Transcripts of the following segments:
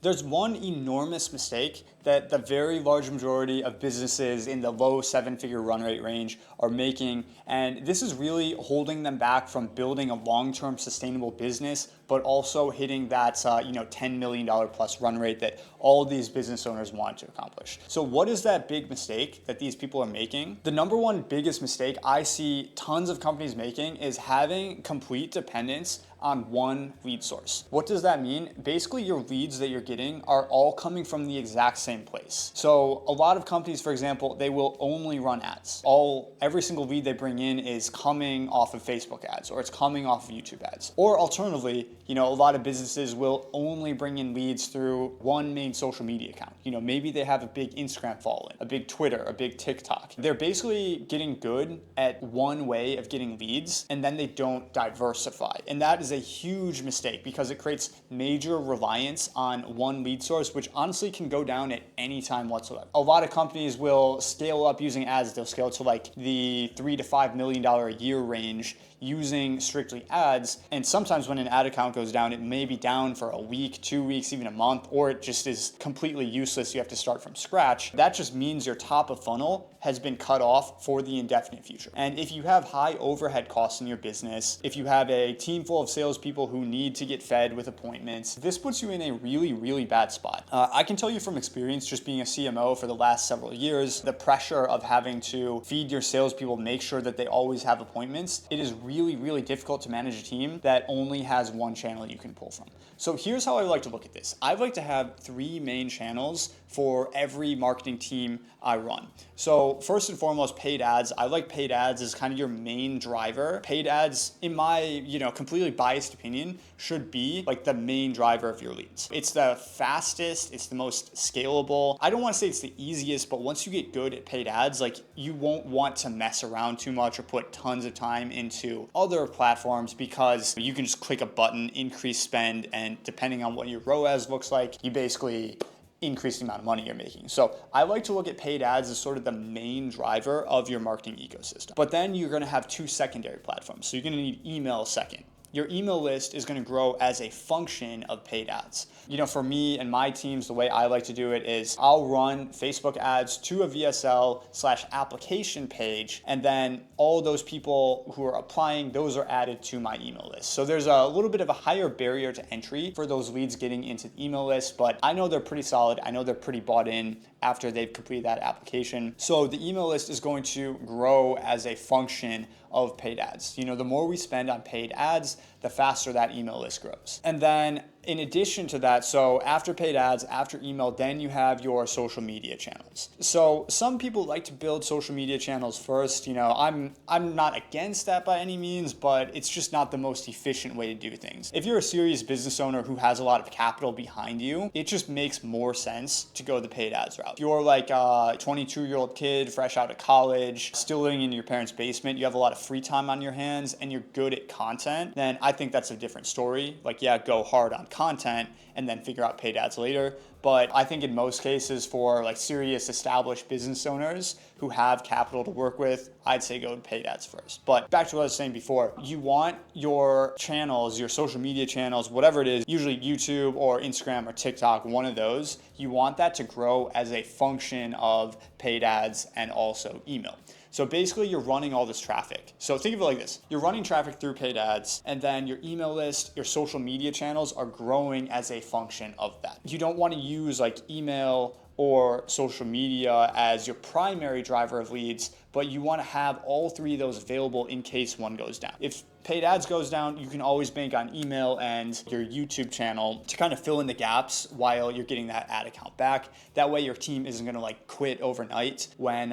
There's one enormous mistake that the very large majority of businesses in the low seven-figure run rate range are making, and this is really holding them back from building a long-term sustainable business, but also hitting that $10 million plus run rate that all these business owners want to accomplish. So what is that big mistake that these people are making? The number one biggest mistake I see tons of companies making is having complete dependence on one lead source. What does that mean? Basically, your leads that you're getting are all coming from the exact same place. So a lot of companies, for example, they will only run ads. Every single lead they bring in is coming off of Facebook ads, or it's coming off of YouTube ads. Or alternatively, a lot of businesses will only bring in leads through one main social media account. Maybe they have a big Instagram following, a big Twitter, a big TikTok. They're basically getting good at one way of getting leads, and then they don't diversify. And that is a huge mistake because it creates major reliance on one lead source, which honestly can go down at any time whatsoever. A lot of companies will scale up using ads. They'll scale to like the $3 to $5 million a year range using strictly ads. And sometimes when an ad account goes down, it may be down for a week, 2 weeks, even a month, or it just is completely useless. You have to start from scratch. That just means your top of funnel has been cut off for the indefinite future. And if you have high overhead costs in your business, if you have a team full of salespeople who need to get fed with appointments, this puts you in a really, really bad spot. I can tell you from experience, just being a CMO for the last several years, the pressure of having to feed your salespeople, make sure that they always have appointments, it is really, really difficult to manage a team that only has one channel you can pull from. So here's how I like to look at this. I like to have three main channels for every marketing team I run. So first and foremost, paid ads. I like paid ads as kind of your main driver. Paid ads, in my completely biased opinion, should be like the main driver of your leads. It's the fastest, it's the most scalable. I don't want to say it's the easiest, but once you get good at paid ads, like you won't want to mess around too much or put tons of time into other platforms because you can just click a button, increase spend, and depending on what your ROAS looks like, you basically increase the amount of money you're making. So I like to look at paid ads as sort of the main driver of your marketing ecosystem. But then you're going to have two secondary platforms. So you're going to need email second. Your email list is going to grow as a function of paid ads. For me and my teams, the way I like to do it is I'll run Facebook ads to a VSL/application page, and then all those people who are applying, those are added to my email list. So there's a little bit of a higher barrier to entry for those leads getting into the email list, but I know they're pretty solid. I know they're pretty bought in after they've completed that application. So the email list is going to grow as a function of paid ads. The more we spend on paid ads, the faster that email list grows. And then in addition to that, so after paid ads, after email, then you have your social media channels. So some people like to build social media channels first. I'm not against that by any means, but it's just not the most efficient way to do things. If you're a serious business owner who has a lot of capital behind you, it just makes more sense to go the paid ads route. If you're like a 22-year-old kid fresh out of college, still living in your parents' basement, you have a lot of free time on your hands, and you're good at content, then I think that's a different story. Like, yeah, go hard on content and then figure out paid ads later. But I think in most cases for like serious established business owners who have capital to work with, I'd say go to paid ads first. But back to what I was saying before, you want your channels, your social media channels, whatever it is, usually YouTube or Instagram or TikTok, one of those, you want that to grow as a function of paid ads and also email. So basically you're running all this traffic. So think of it like this. You're running traffic through paid ads, and then your email list, your social media channels are growing as a function of that. You don't want to use like email or social media as your primary driver of leads, but you want to have all three of those available in case one goes down. If paid ads goes down, you can always bank on email and your YouTube channel to kind of fill in the gaps while you're getting that ad account back. That way your team isn't going to like quit overnight when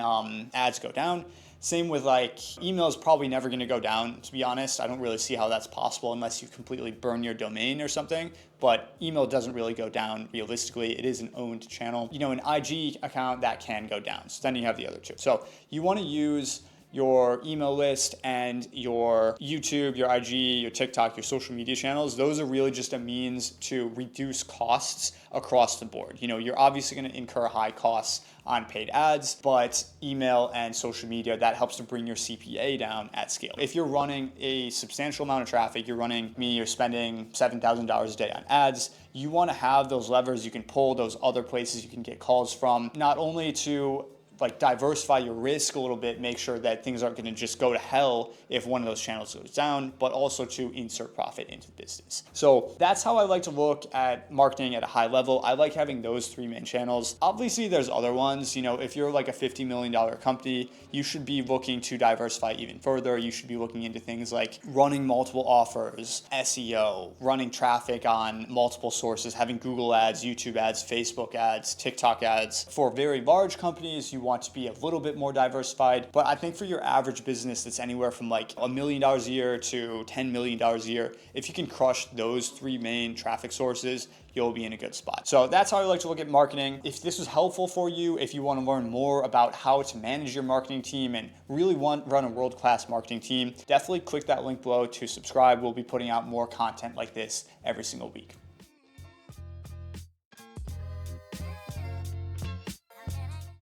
ads go down. Same with like email is probably never going to go down, to be honest. I don't really see how that's possible unless you completely burn your domain or something. But email doesn't really go down realistically. It is an owned channel. An IG account that can go down. So then you have the other two. So you want to use your email list and your YouTube, your IG, your TikTok, your social media channels, those are really just a means to reduce costs across the board. You're obviously going to incur high costs on paid ads, but email and social media, that helps to bring your CPA down at scale. If you're running a substantial amount of traffic, you're spending $7,000 a day on ads, you want to have those levers you can pull, those other places you can get calls from, not only to diversify your risk a little bit, make sure that things aren't going to just go to hell if one of those channels goes down, but also to insert profit into the business. So that's how I like to look at marketing at a high level. I like having those three main channels. Obviously, there's other ones. If you're like a $50 million company, you should be looking to diversify even further. You should be looking into things like running multiple offers, SEO, running traffic on multiple sources, having Google ads, YouTube ads, Facebook ads, TikTok ads. For very large companies, you want to be a little bit more diversified. But I think for your average business that's anywhere from like $1 million a year to $10 million a year, if you can crush those three main traffic sources, you'll be in a good spot. So that's how I like to look at marketing. If this was helpful for you, if you want to learn more about how to manage your marketing team and really run a world-class marketing team, definitely click that link below to subscribe. We'll be putting out more content like this every single week.